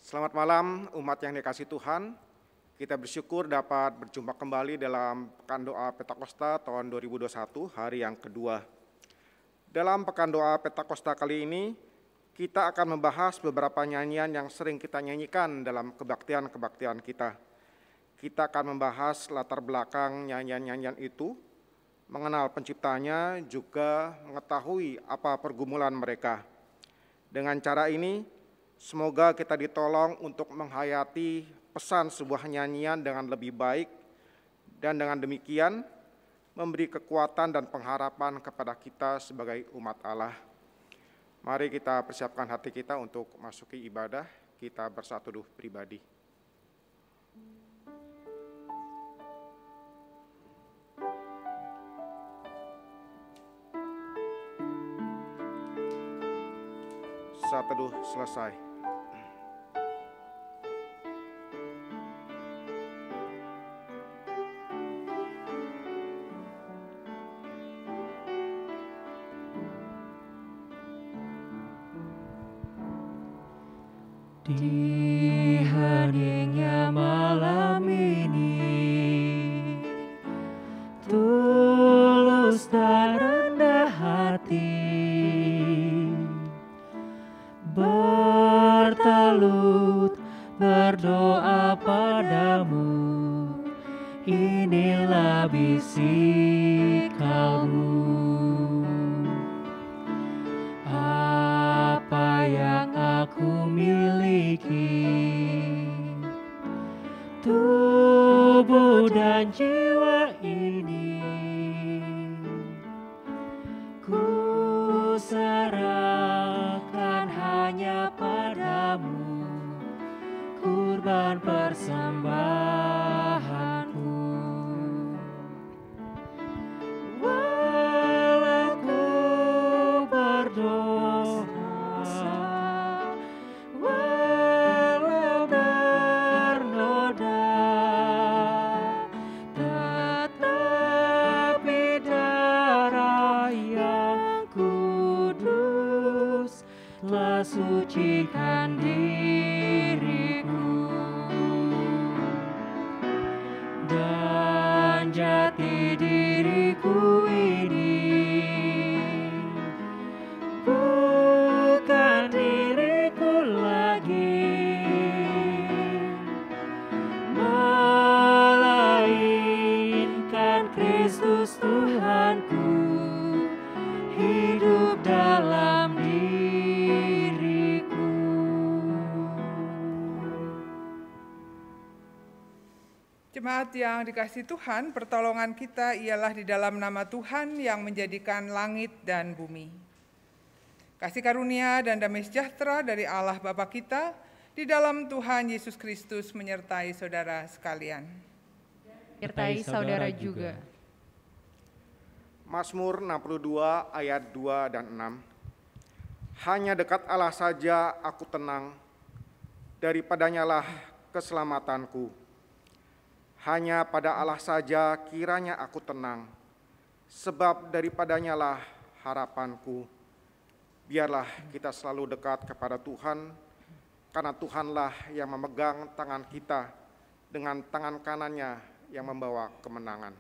Selamat malam umat yang dikasihi Tuhan. Kita bersyukur dapat berjumpa kembali dalam Pekan Doa Pentakosta tahun 2021, hari yang kedua. Dalam Pekan Doa Pentakosta kali ini, kita akan membahas beberapa nyanyian yang sering kita nyanyikan dalam kebaktian-kebaktian kita. Kita akan membahas latar belakang nyanyian-nyanyian itu, mengenal penciptanya, juga mengetahui apa pergumulan mereka. Dengan cara ini, semoga kita ditolong untuk menghayati pesan sebuah nyanyian dengan lebih baik, dan dengan demikian memberi kekuatan dan pengharapan kepada kita sebagai umat Allah. Mari kita persiapkan hati kita untuk masuki ibadah, kita bersatu teduh pribadi. Saat teduh selesai. Di heningnya malam ini, tulus dan rendah hati, bertelut berdoa padamu, inilah bisik kalbu. Apa yang aku miliki, tubuh dan jiwa ini, ku serahkan hanya padamu, kurban persembahanku. Walau ku berdosa, walau bernoda, tetapi darah yang kudus telah sucikan diriku, dan jati diriku ini bukan diriku lagi, melainkan Kristus Tuhanku hidup dalam diriku. Jemaat yang dikasihi Tuhan, pertolongan kita ialah di dalam nama Tuhan yang menjadikan langit dan bumi. Kasih karunia dan damai sejahtera dari Allah Bapa kita di dalam Tuhan Yesus Kristus menyertai saudara sekalian. Menyertai saudara juga. Mazmur 62 ayat 2 dan 6. Hanya dekat Allah saja aku tenang, daripadanyalah keselamatanku. Hanya pada Allah saja kiranya aku tenang, sebab daripadanyalah harapanku. Biarlah kita selalu dekat kepada Tuhan, karena Tuhanlah yang memegang tangan kita dengan tangan kanannya yang membawa kemenangan.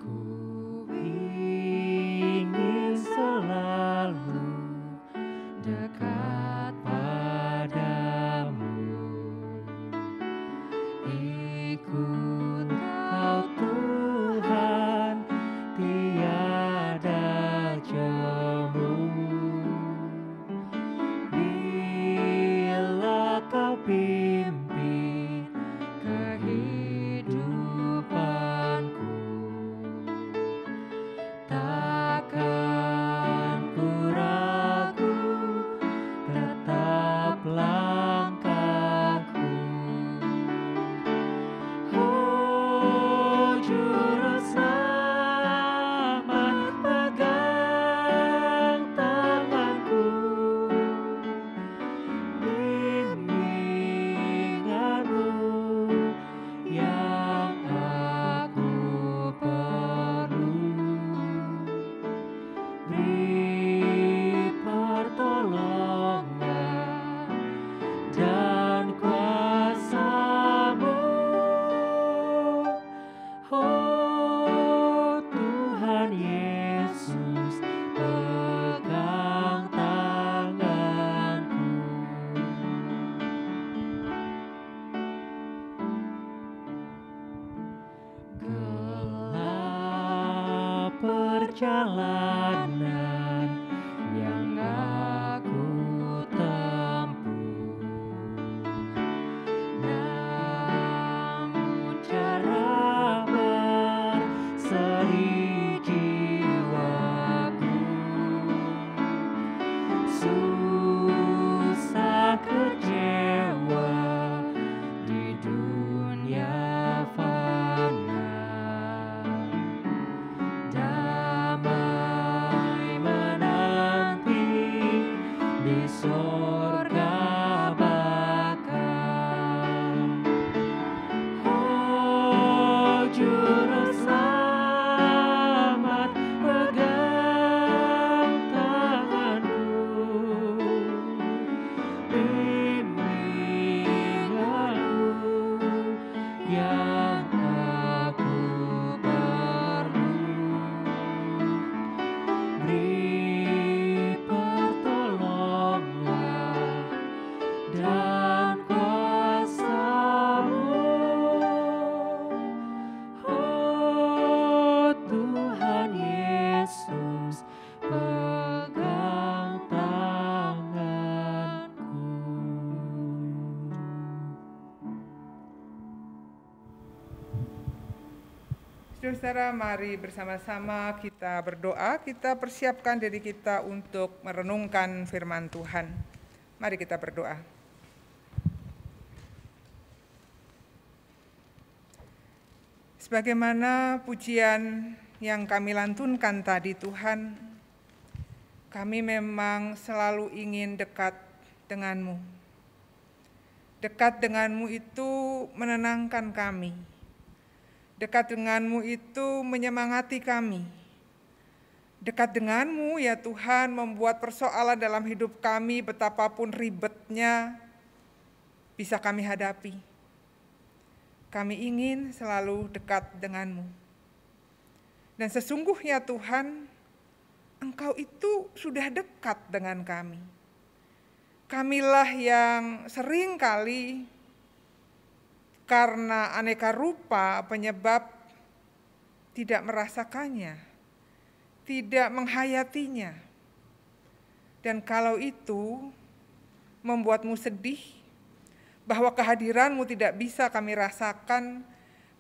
Ku ingin selalu dekat padamu, ikut Kau Tuhan, tiada jemu. perjalanan yang aku tempuh. Namun cara berseri jiwaku susah kecewa di dunia fana. Damai menanti di sorga bakal. Oh juru selamat, pegang tanganku, bimbing aku yang aku perlu. Beri pertolongan dan kuasa-Mu. Oh Tuhan Yesus, pegang tanganku. Saudara, mari bersama-sama kita berdoa, kita persiapkan diri kita untuk merenungkan firman Tuhan. Mari kita berdoa. Sebagaimana pujian yang kami lantunkan tadi Tuhan, kami memang selalu ingin dekat dengan-Mu. Dekat dengan-Mu itu menenangkan kami. Dekat dengan-Mu itu menyemangati kami. Dekat dengan-Mu ya Tuhan membuat persoalan dalam hidup kami betapapun ribetnya bisa kami hadapi. Kami ingin selalu dekat dengan-Mu. Dan sesungguhnya Tuhan, Engkau itu sudah dekat dengan kami. Kamilah yang sering kali karena aneka rupa penyebab tidak merasakannya, tidak menghayatinya. Dan kalau itu membuat-Mu sedih, bahwa kehadiran-Mu tidak bisa kami rasakan,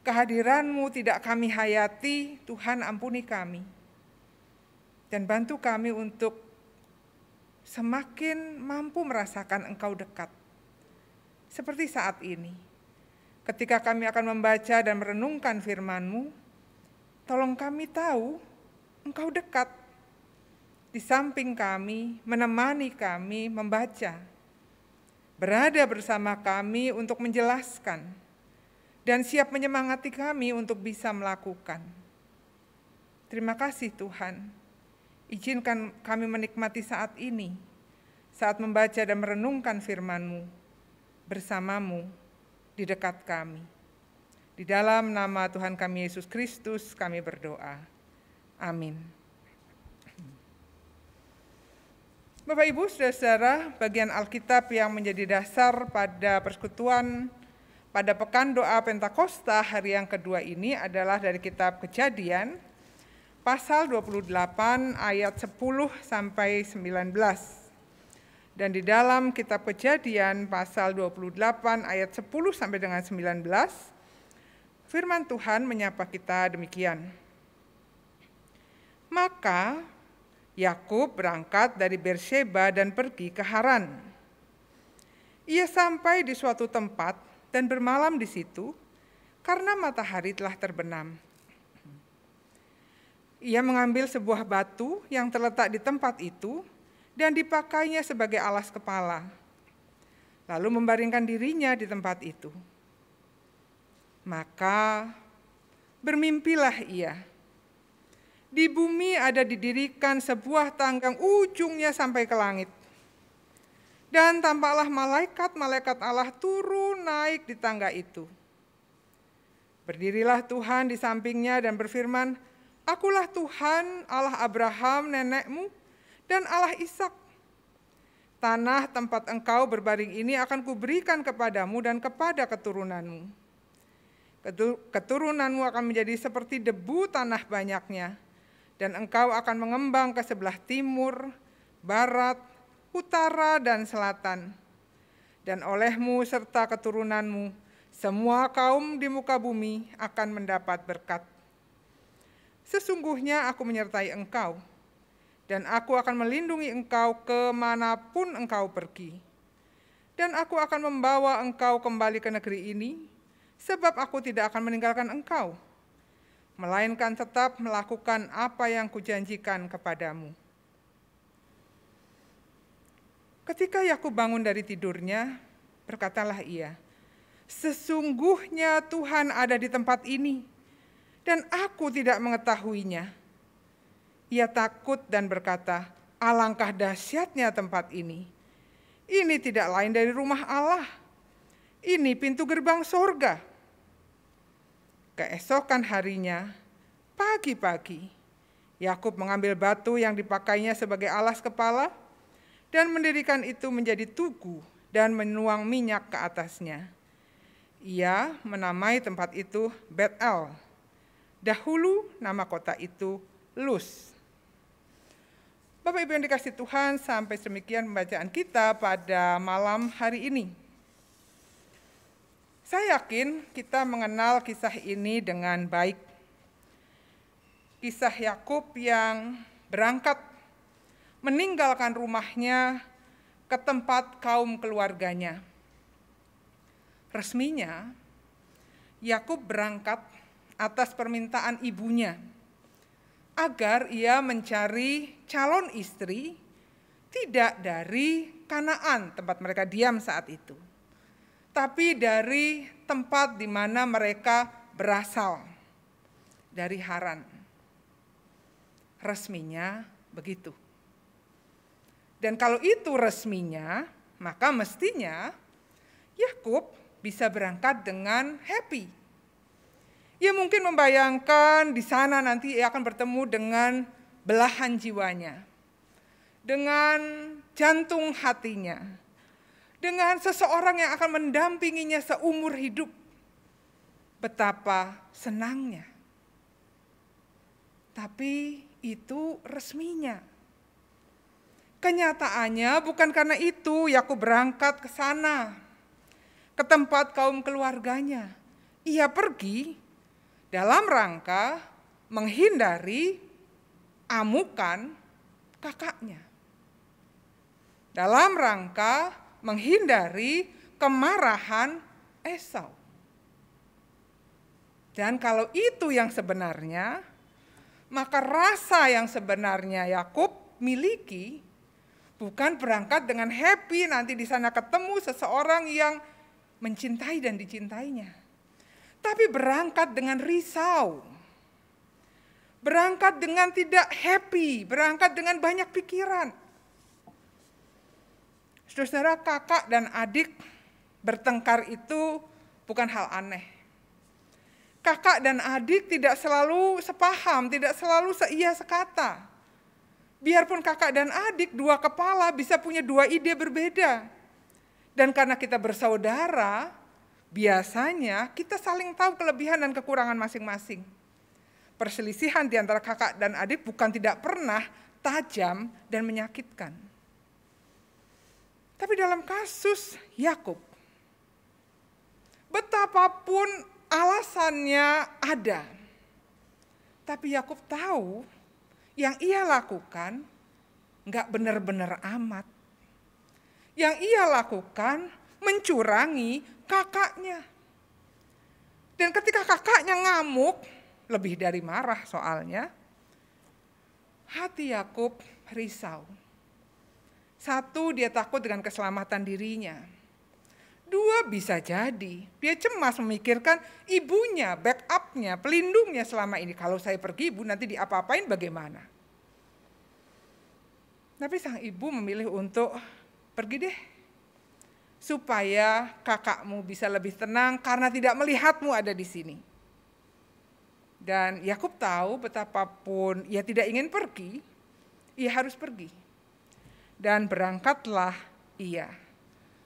kehadiran-Mu tidak kami hayati, Tuhan ampuni kami. Dan bantu kami untuk semakin mampu merasakan Engkau dekat. Seperti saat ini, ketika kami akan membaca dan merenungkan firman-Mu, tolong kami tahu Engkau dekat. Di samping kami, menemani kami membaca. Berada bersama kami untuk menjelaskan. Dan siap menyemangati kami untuk bisa melakukan. Terima kasih Tuhan. Izinkan kami menikmati saat ini. Saat membaca dan merenungkan firman-Mu. Bersama-Mu. Di dekat kami. Di dalam nama Tuhan kami Yesus Kristus kami berdoa. Amin. Bapak Ibu Saudara-saudara, bagian Alkitab yang menjadi dasar pada persekutuan pada pekan doa Pentakosta hari yang kedua ini adalah dari kitab Kejadian pasal 28 ayat 10 sampai 19. Dan di dalam kitab Kejadian pasal 28 ayat 10 sampai dengan 19, firman Tuhan menyapa kita demikian. Maka Yakub berangkat dari Berseba dan pergi ke Haran. Ia sampai di suatu tempat dan bermalam di situ karena matahari telah terbenam. Ia mengambil sebuah batu yang terletak di tempat itu dan dipakainya sebagai alas kepala, lalu membaringkan dirinya di tempat itu. Maka bermimpilah ia. Di bumi ada didirikan sebuah tangga ujungnya sampai ke langit. Dan tampaklah malaikat-malaikat Allah turun naik di tangga itu. Berdirilah Tuhan di sampingnya dan berfirman, Akulah Tuhan Allah Abraham nenekmu dan Allah Ishak. Tanah tempat engkau berbaring ini akan kuberikan kepadamu dan kepada keturunanmu. Keturunanmu akan menjadi seperti debu tanah banyaknya, dan engkau akan mengembang ke sebelah timur, barat, utara, dan selatan. Dan olehmu serta keturunanmu, semua kaum di muka bumi akan mendapat berkat. Sesungguhnya aku menyertai engkau, dan aku akan melindungi engkau kemanapun engkau pergi. Dan aku akan membawa engkau kembali ke negeri ini, sebab aku tidak akan meninggalkan engkau, melainkan tetap melakukan apa yang kujanjikan kepadamu. Ketika Yakub bangun dari tidurnya, berkatalah ia, "Sesungguhnya Tuhan ada di tempat ini, dan aku tidak mengetahuinya." Ia takut dan berkata, "Alangkah dahsyatnya tempat ini. Ini tidak lain dari rumah Allah. Ini pintu gerbang sorga." Keesokan harinya, pagi-pagi, Yakub mengambil batu yang dipakainya sebagai alas kepala dan mendirikan itu menjadi tugu dan menuang minyak ke atasnya. Ia menamai tempat itu Bet-El. Dahulu nama kota itu Luz. Bapak Ibu yang dikasihi Tuhan, sampai demikian pembacaan kita pada malam hari ini. Saya yakin kita mengenal kisah ini dengan baik. Kisah Yakub yang berangkat meninggalkan rumahnya ke tempat kaum keluarganya. Resminya, Yakub berangkat atas permintaan ibunya agar ia mencari calon istri tidak dari Kanaan, tempat mereka diam saat itu, tapi dari tempat di mana mereka berasal, dari Haran. Resminya begitu. Dan kalau itu resminya, maka mestinya Yakub bisa berangkat dengan happy. Ia mungkin membayangkan di sana nanti ia akan bertemu dengan belahan jiwanya, dengan jantung hatinya, dengan seseorang yang akan mendampinginya seumur hidup. Betapa senangnya. Tapi itu resminya. Kenyataannya bukan karena itu Yakub berangkat ke sana, ke tempat kaum keluarganya. Ia pergi dalam rangka menghindari amukan kakaknya. Dalam rangka menghindari kemarahan Esau. Dan kalau itu yang sebenarnya, maka rasa yang sebenarnya Yakub miliki bukan berangkat dengan happy nanti di sana ketemu seseorang yang mencintai dan dicintainya. Tapi berangkat dengan risau. Berangkat dengan tidak happy, berangkat dengan banyak pikiran. Saudara, kakak dan adik bertengkar itu bukan hal aneh. Kakak dan adik tidak selalu sepaham, tidak selalu seia sekata. Biarpun kakak dan adik dua kepala bisa punya dua ide berbeda. Dan karena kita bersaudara, biasanya kita saling tahu kelebihan dan kekurangan masing-masing. Perselisihan di antara kakak dan adik bukan tidak pernah tajam dan menyakitkan. Tapi dalam kasus Yakub, betapapun alasannya ada, tapi Yakub tahu yang ia lakukan enggak benar-benar amat. Yang ia lakukan mencurangi kakaknya. Dan ketika kakaknya ngamuk, lebih dari marah soalnya, hati Yakub risau. Satu, dia takut dengan keselamatan dirinya. Dua, bisa jadi dia cemas memikirkan ibunya, backupnya, pelindungnya selama ini. Kalau saya pergi, ibu nanti diapa-apain bagaimana? Tapi sang ibu memilih untuk pergi deh, supaya kakakmu bisa lebih tenang karena tidak melihatmu ada di sini. Dan Yakub tahu betapapun ia tidak ingin pergi, ia harus pergi. Dan berangkatlah ia.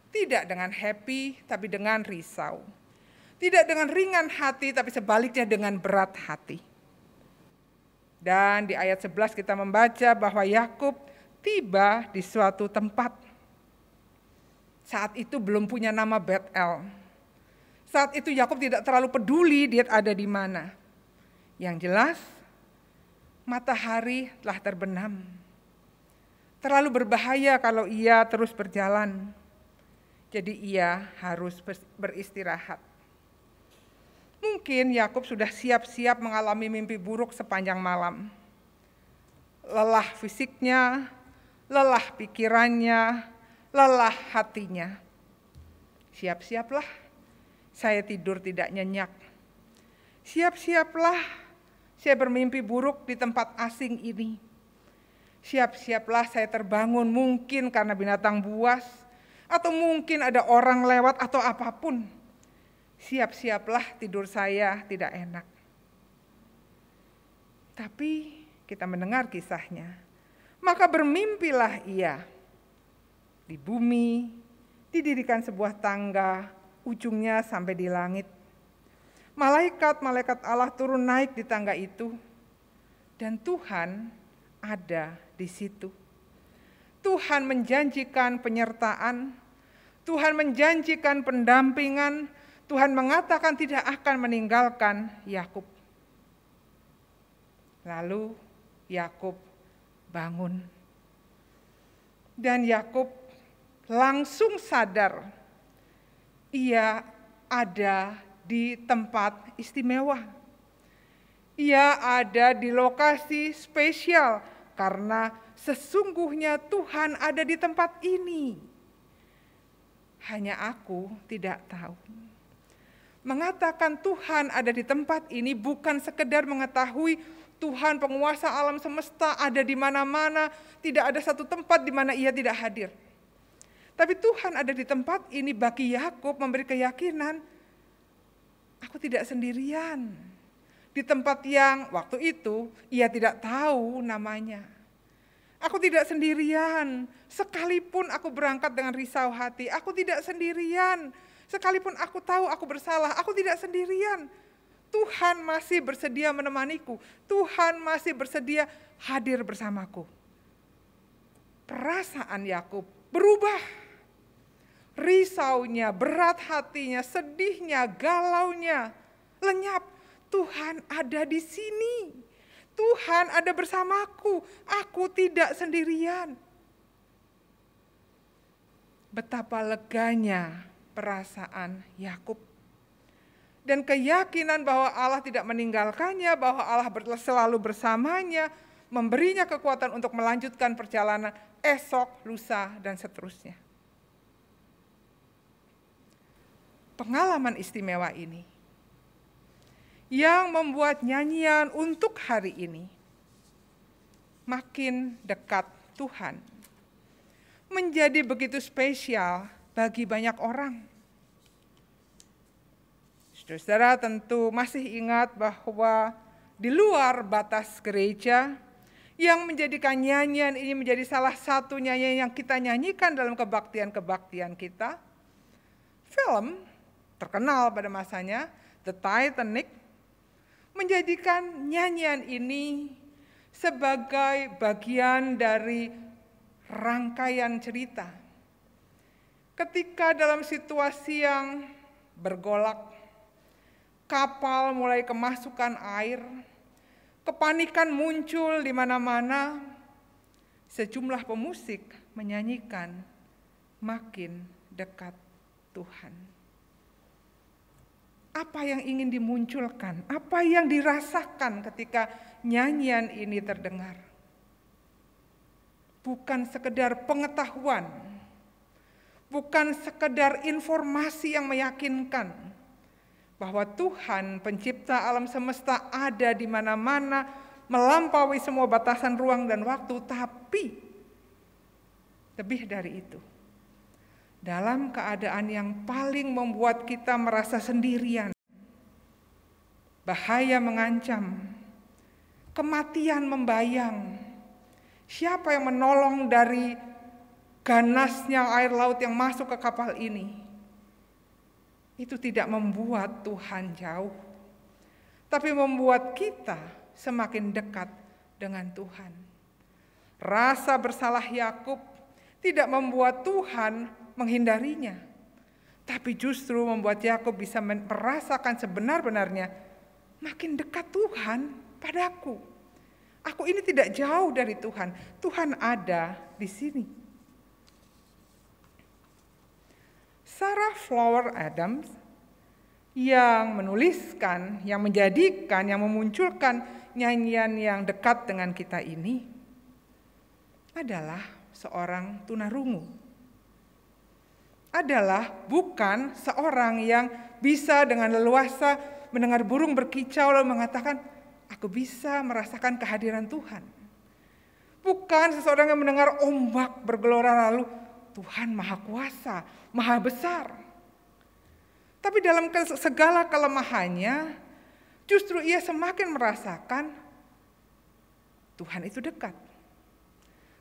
Tidak dengan happy, tapi dengan risau. Tidak dengan ringan hati, tapi sebaliknya dengan berat hati. Dan di ayat 11 kita membaca bahwa Yakub tiba di suatu tempat. Saat itu belum punya nama Betel. Saat itu Yakub tidak terlalu peduli dia ada di mana. Yang jelas, matahari telah terbenam. Terlalu berbahaya kalau ia terus berjalan. Jadi ia harus beristirahat. Mungkin Yakub sudah siap-siap mengalami mimpi buruk sepanjang malam. Lelah fisiknya, lelah pikirannya, lelah hatinya. Siap-siaplah, saya tidur tidak nyenyak. Siap-siaplah, saya bermimpi buruk di tempat asing ini. Siap-siaplah saya terbangun mungkin karena binatang buas, atau mungkin ada orang lewat atau apapun. Siap-siaplah tidur saya tidak enak. Tapi kita mendengar kisahnya. Maka bermimpilah ia. Di bumi, didirikan sebuah tangga, ujungnya sampai di langit. Malaikat-malaikat Allah turun naik di tangga itu. Dan Tuhan ada di situ. Tuhan menjanjikan penyertaan, Tuhan menjanjikan pendampingan, Tuhan mengatakan tidak akan meninggalkan Yakub. Lalu Yakub bangun. Dan Yakub langsung sadar ia ada di tempat istimewa. Ia ada di lokasi spesial karena sesungguhnya Tuhan ada di tempat ini. Hanya aku tidak tahu. Mengatakan Tuhan ada di tempat ini bukan sekedar mengetahui Tuhan penguasa alam semesta ada di mana-mana, tidak ada satu tempat di mana ia tidak hadir. Tapi Tuhan ada di tempat ini bagi Yakub memberi keyakinan, aku tidak sendirian. Di tempat yang waktu itu ia tidak tahu namanya. Aku tidak sendirian, sekalipun aku berangkat dengan risau hati, aku tidak sendirian. Sekalipun aku tahu aku bersalah, aku tidak sendirian. Tuhan masih bersedia menemaniku. Tuhan masih bersedia hadir bersamaku. Perasaan Yakub berubah. Risaunya, berat hatinya, sedihnya, galaunya lenyap. Tuhan ada di sini. Tuhan ada bersamaku. Aku tidak sendirian. Betapa leganya perasaan Yakub. Dan keyakinan bahwa Allah tidak meninggalkannya, bahwa Allah selalu bersamanya, memberinya kekuatan untuk melanjutkan perjalanan esok, lusa, dan seterusnya. Pengalaman istimewa ini yang membuat nyanyian untuk hari ini makin dekat Tuhan, menjadi begitu spesial bagi banyak orang. Saudara tentu masih ingat bahwa di luar batas gereja yang menjadikan nyanyian ini menjadi salah satu nyanyian yang kita nyanyikan dalam kebaktian-kebaktian kita. Film terkenal pada masanya, The Titanic, menjadikan nyanyian ini sebagai bagian dari rangkaian cerita. Ketika dalam situasi yang bergolak, kapal mulai kemasukan air, kepanikan muncul di mana-mana, sejumlah pemusik menyanyikan makin dekat Tuhan. Apa yang ingin dimunculkan? Apa yang dirasakan ketika nyanyian ini terdengar? Bukan sekedar pengetahuan, bukan sekedar informasi yang meyakinkan bahwa Tuhan pencipta alam semesta ada di mana-mana, melampaui semua batasan ruang dan waktu, tapi lebih dari itu. Dalam keadaan yang paling membuat kita merasa sendirian, bahaya mengancam, kematian membayang, siapa yang menolong dari ganasnya air laut yang masuk ke kapal ini? Itu tidak membuat Tuhan jauh, tapi membuat kita semakin dekat dengan Tuhan. Rasa bersalah Yakub tidak membuat Tuhan menghindarinya, tapi justru membuat Yakub bisa merasakan sebenar-benarnya, makin dekat Tuhan padaku. Aku ini tidak jauh dari Tuhan. Tuhan ada di sini. Sarah Flower Adams yang menuliskan, yang menjadikan, yang memunculkan nyanyian yang dekat dengan kita ini adalah seorang tunarungu. Adalah bukan seorang yang bisa dengan leluasa mendengar burung berkicau lalu mengatakan, aku bisa merasakan kehadiran Tuhan. Bukan seseorang yang mendengar ombak bergelora lalu, Tuhan maha kuasa, maha besar. Tapi dalam segala kelemahannya, justru ia semakin merasakan Tuhan itu dekat.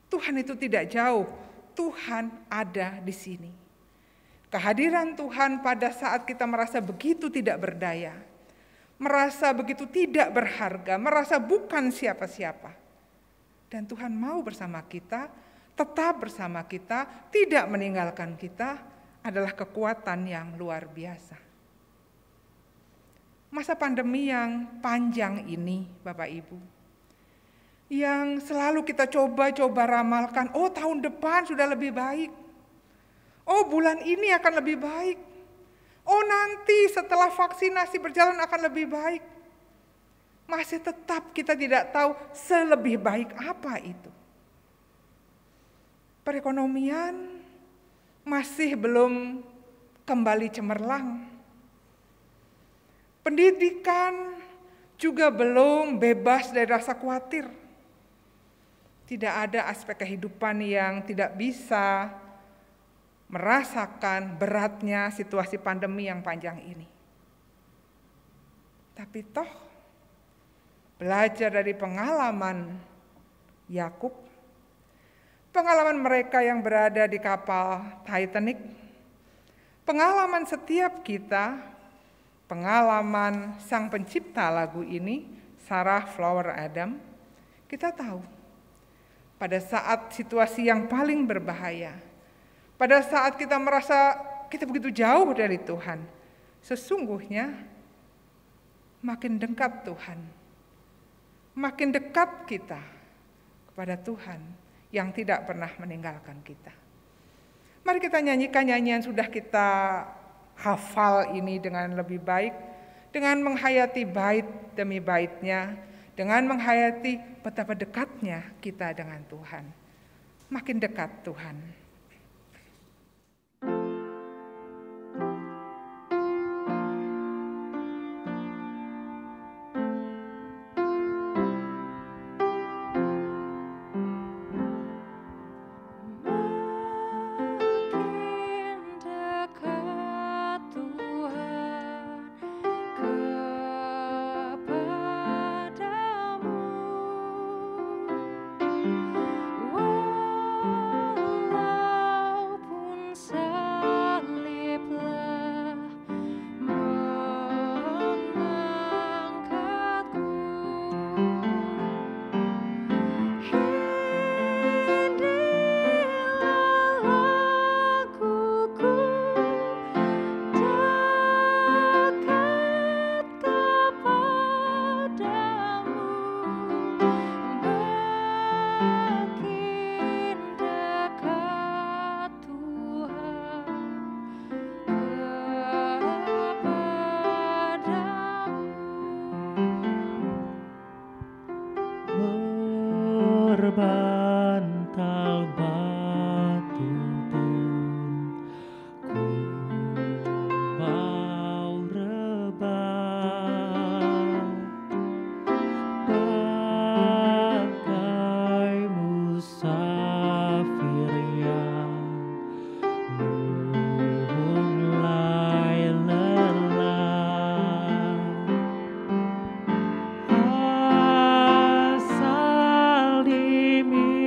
Tuhan itu tidak jauh, Tuhan ada di sini. Kehadiran Tuhan pada saat kita merasa begitu tidak berdaya, merasa begitu tidak berharga, merasa bukan siapa-siapa. Dan Tuhan mau bersama kita, tetap bersama kita, tidak meninggalkan kita, adalah kekuatan yang luar biasa. Masa pandemi yang panjang ini, Bapak Ibu, yang selalu kita coba-coba ramalkan, oh tahun depan sudah lebih baik, oh bulan ini akan lebih baik, oh nanti setelah vaksinasi berjalan akan lebih baik. Masih tetap kita tidak tahu selebih baik apa itu. Perekonomian masih belum kembali cemerlang. Pendidikan juga belum bebas dari rasa khawatir. Tidak ada aspek kehidupan yang tidak bisa merasakan beratnya situasi pandemi yang panjang ini. Tapi toh, belajar dari pengalaman Yakub, pengalaman mereka yang berada di kapal Titanic, pengalaman setiap kita, pengalaman sang pencipta lagu ini, Sarah Flower Adams, kita tahu pada saat situasi yang paling berbahaya, pada saat kita merasa kita begitu jauh dari Tuhan, sesungguhnya makin dekat Tuhan, makin dekat kita kepada Tuhan yang tidak pernah meninggalkan kita. Mari kita nyanyikan nyanyian sudah kita hafal ini dengan lebih baik, dengan menghayati bait demi baitnya, dengan menghayati betapa dekatnya kita dengan Tuhan. Makin dekat Tuhan. Berbantal batu pun ku mau rebah, bagai musafir yang mulai lelah. Asal dimiliki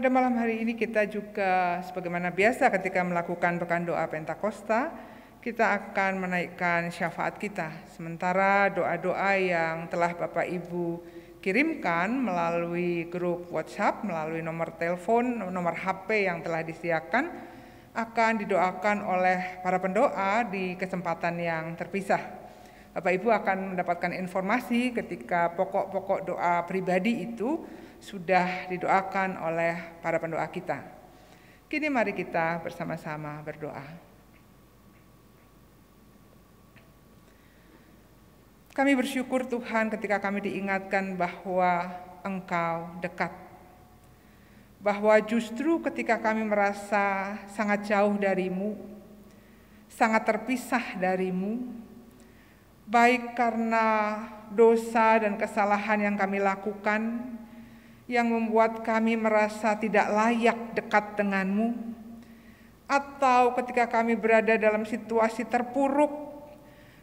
Pada malam hari ini kita juga sebagaimana biasa ketika melakukan pekan doa Pentakosta, kita akan menaikkan syafaat kita. Sementara doa-doa yang telah Bapak Ibu kirimkan melalui grup WhatsApp, melalui nomor telepon, nomor HP yang telah disediakan, akan didoakan oleh para pendoa di kesempatan yang terpisah. Bapak Ibu akan mendapatkan informasi ketika pokok-pokok doa pribadi itu sudah didoakan oleh para pendoa kita. Kini mari kita bersama-sama berdoa. Kami bersyukur Tuhan ketika kami diingatkan bahwa Engkau dekat. Bahwa justru ketika kami merasa sangat jauh darimu, sangat terpisah darimu, baik karena dosa dan kesalahan yang kami lakukan, yang membuat kami merasa tidak layak dekat denganmu, atau ketika kami berada dalam situasi terpuruk,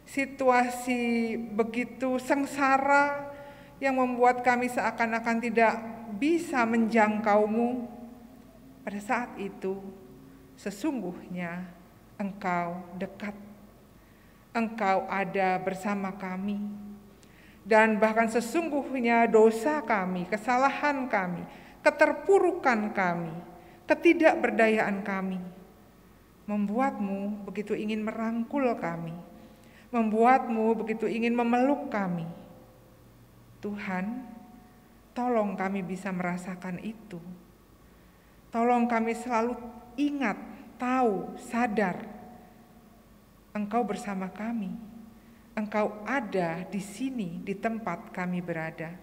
situasi begitu sengsara yang membuat kami seakan-akan tidak bisa menjangkaumu. Pada saat itu sesungguhnya Engkau dekat, Engkau ada bersama kami. Dan bahkan sesungguhnya dosa kami, kesalahan kami, keterpurukan kami, ketidakberdayaan kami membuatmu begitu ingin merangkul kami, membuatmu begitu ingin memeluk kami. Tuhan, tolong kami bisa merasakan itu. Tolong kami selalu ingat, tahu, sadar Engkau bersama kami. Engkau ada di sini, di tempat kami berada.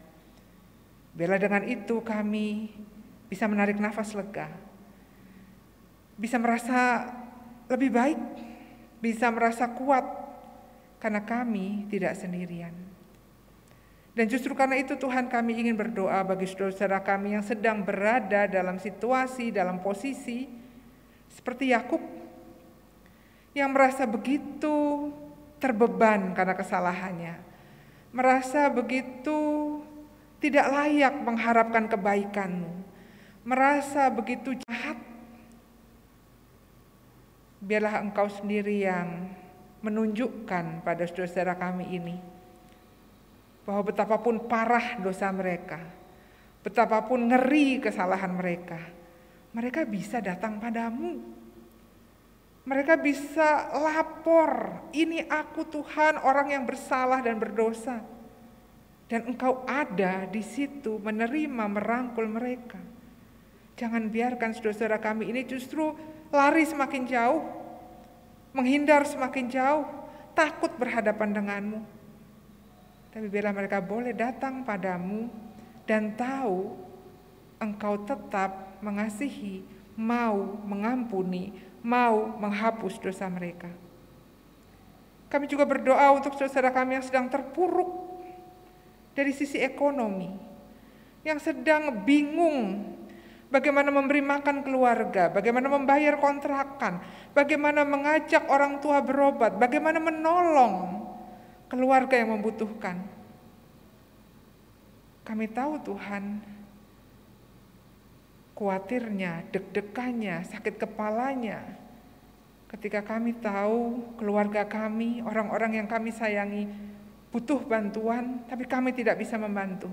Biarlah dengan itu kami bisa menarik nafas lega, bisa merasa lebih baik, bisa merasa kuat, karena kami tidak sendirian. Dan justru karena itu Tuhan, kami ingin berdoa bagi saudara-saudara kami yang sedang berada dalam situasi, dalam posisi seperti Yakub, yang merasa begitu terbeban karena kesalahannya, merasa begitu tidak layak mengharapkan kebaikan-Mu, merasa begitu jahat. Biarlah Engkau sendiri yang menunjukkan pada saudara-saudara kami ini bahwa betapapun parah dosa mereka, betapapun ngeri kesalahan mereka, mereka bisa datang padamu. Mereka bisa lapor, ini aku Tuhan, orang yang bersalah dan berdosa. Dan Engkau ada di situ menerima, merangkul mereka. Jangan biarkan saudara-saudara kami ini justru lari semakin jauh, menghindar semakin jauh, takut berhadapan denganmu. Tapi biarlah mereka boleh datang padamu dan tahu Engkau tetap mengasihi, mau mengampuni, mau menghapus dosa mereka. Kami juga berdoa untuk saudara kami yang sedang terpuruk dari sisi ekonomi, yang sedang bingung bagaimana memberi makan keluarga, bagaimana membayar kontrakan, bagaimana mengajak orang tua berobat, bagaimana menolong keluarga yang membutuhkan. Kami tahu Tuhan, khawatirnya, deg-degannya, sakit kepalanya ketika kami tahu keluarga kami, orang-orang yang kami sayangi butuh bantuan, tapi kami tidak bisa membantu.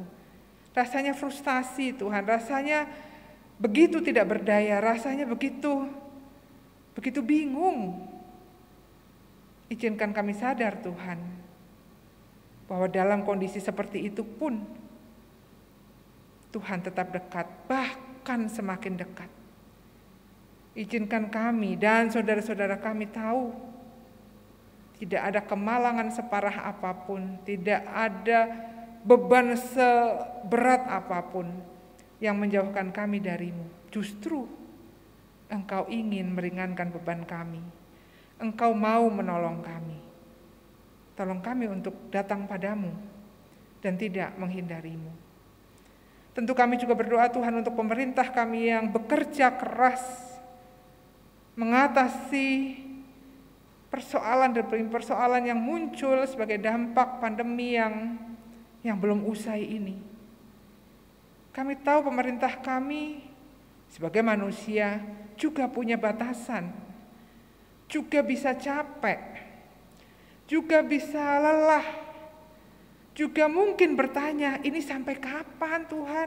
Rasanya frustasi Tuhan, rasanya begitu tidak berdaya, rasanya begitu bingung. Izinkan kami sadar Tuhan, bahwa dalam kondisi seperti itu pun Tuhan tetap dekat, bahkan semakin dekat. Izinkan kami dan saudara-saudara kami tahu tidak ada kemalangan separah apapun, tidak ada beban seberat apapun yang menjauhkan kami darimu. Justru Engkau ingin meringankan beban kami. Engkau mau menolong kami. Tolong kami untuk datang padamu dan tidak menghindarimu. Tentu kami juga berdoa Tuhan untuk pemerintah kami yang bekerja keras mengatasi persoalan demi persoalan yang muncul sebagai dampak pandemi yang belum usai ini. Kami tahu pemerintah kami Sebagai manusia juga punya batasan, juga bisa capek, juga bisa lelah, juga mungkin bertanya, ini sampai kapan Tuhan?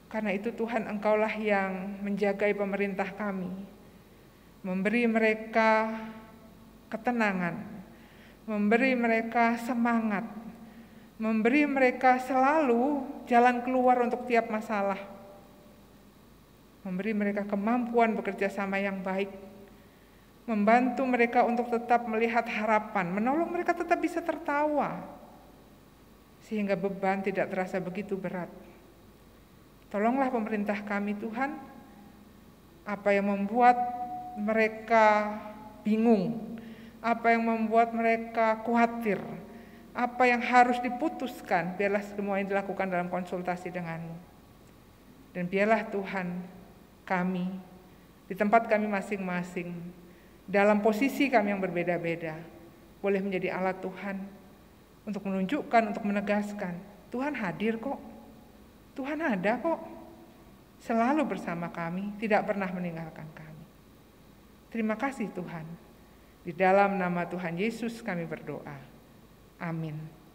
Karena itu Tuhan, Engkaulah yang menjagai pemerintah kami, memberi mereka ketenangan, memberi mereka semangat, memberi mereka selalu jalan keluar untuk tiap masalah, memberi mereka kemampuan bekerja sama yang baik, membantu mereka untuk tetap melihat harapan, menolong mereka tetap bisa tertawa, sehingga beban tidak terasa begitu berat. Tolonglah pemerintah kami Tuhan, apa yang membuat mereka bingung, apa yang membuat mereka khawatir, apa yang harus diputuskan, biarlah semuanya dilakukan dalam konsultasi denganmu. Dan biarlah Tuhan, kami, di tempat kami masing-masing, dalam posisi kami yang berbeda-beda, boleh menjadi alat Tuhan untuk menunjukkan, untuk menegaskan, Tuhan hadir kok, Tuhan ada kok, selalu bersama kami, tidak pernah meninggalkan kami. Terima kasih Tuhan, di dalam nama Tuhan Yesus kami berdoa, amin.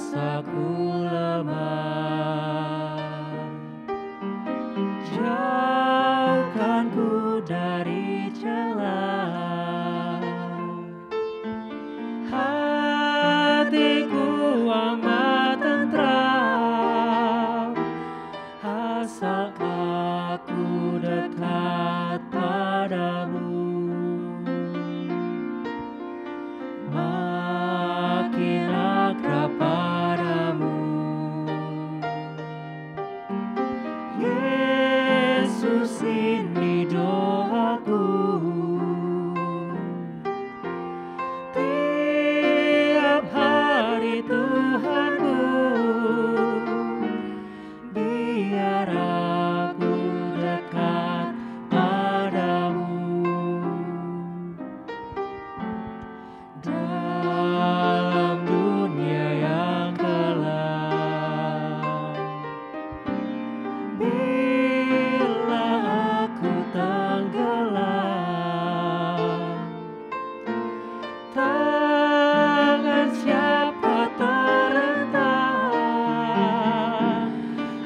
Aku lemah, jauhkanku dari celah. Hatiku amat tentram, asal aku dekat padamu. Makin akrab padamu, Yesus, ini doaku. Tiap hari Tuhanku, biar aku dekat padamu. Dalam dunia yang gelap, bila aku tenggelam, tangan siapa terentang,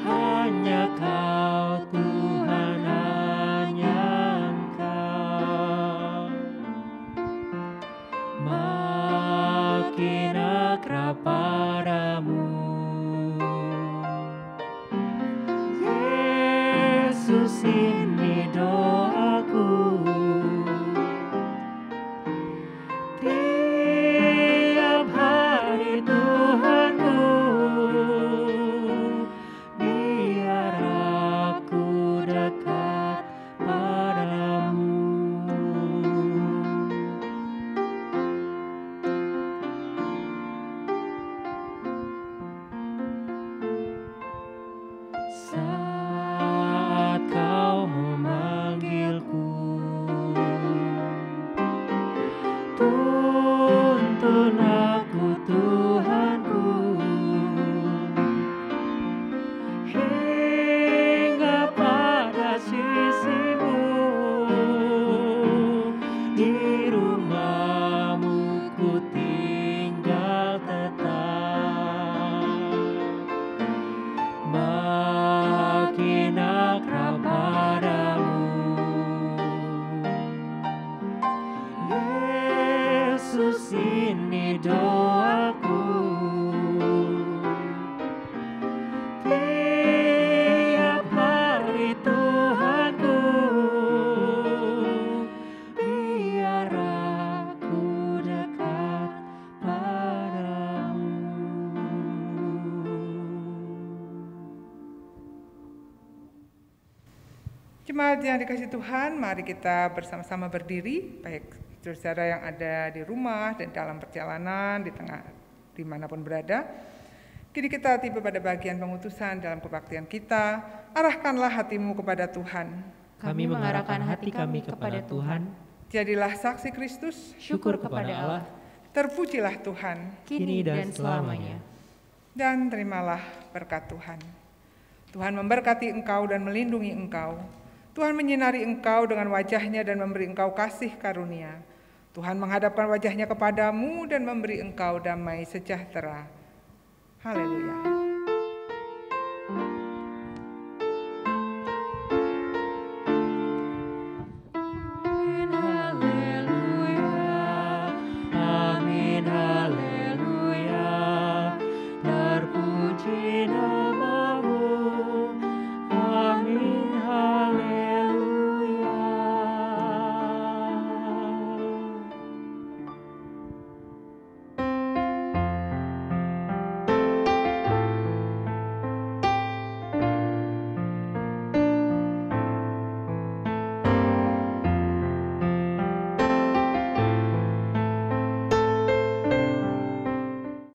hanya Kau Tuhan, hanya Engkau. Makin akrab padamu, Yesus, ini doaku. Tiap hari Tuhanku, biar aku dekat padamu. Saat Kau memanggilku, tuntun aku Tuhanku, hingga pada sisimu. Di rumah-Mu ku tinggal tetap, makin akrab padamu. Yesus, ini doaku. Tiap hari Tuhanku, biar aku dekat padamu. Jemaat yang dikasihi Tuhan, mari kita bersama-sama berdiri, baik saudara yang ada di rumah dan dalam perjalanan, di tengah dimanapun berada. Kini kita tiba pada bagian pengutusan dalam kebaktian kita. Arahkanlah hatimu kepada Tuhan. Kami mengarahkan hati kami kepada Tuhan. Jadilah saksi Kristus. Syukur kepada Allah, Terpujilah Tuhan. kini dan selamanya. Dan terimalah berkat Tuhan. Tuhan memberkati engkau dan melindungi engkau. Tuhan menyinari engkau dengan wajah-Nya dan memberi engkau kasih karunia. Tuhan menghadapkan wajah-Nya kepadamu dan memberi engkau damai sejahtera. Haleluya.